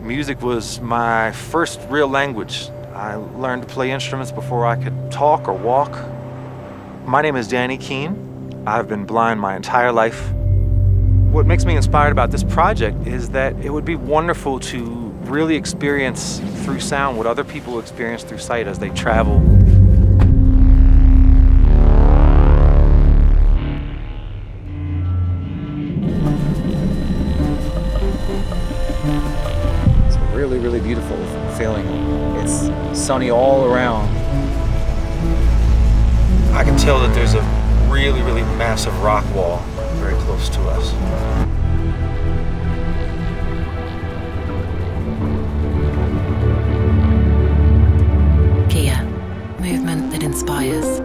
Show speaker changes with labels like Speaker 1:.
Speaker 1: Music was my first real language. I learned to play instruments before I could talk or walk. My name is Danny Kean. I've been blind my entire life. What makes me inspired about this project is that it would be wonderful to really experience through sound what other people experience through sight as they travel.
Speaker 2: It's a really, really beautiful feeling. It's sunny all around.
Speaker 1: I can tell that there's a really, really massive rock wall very close to us.
Speaker 3: Kia, movement that inspires.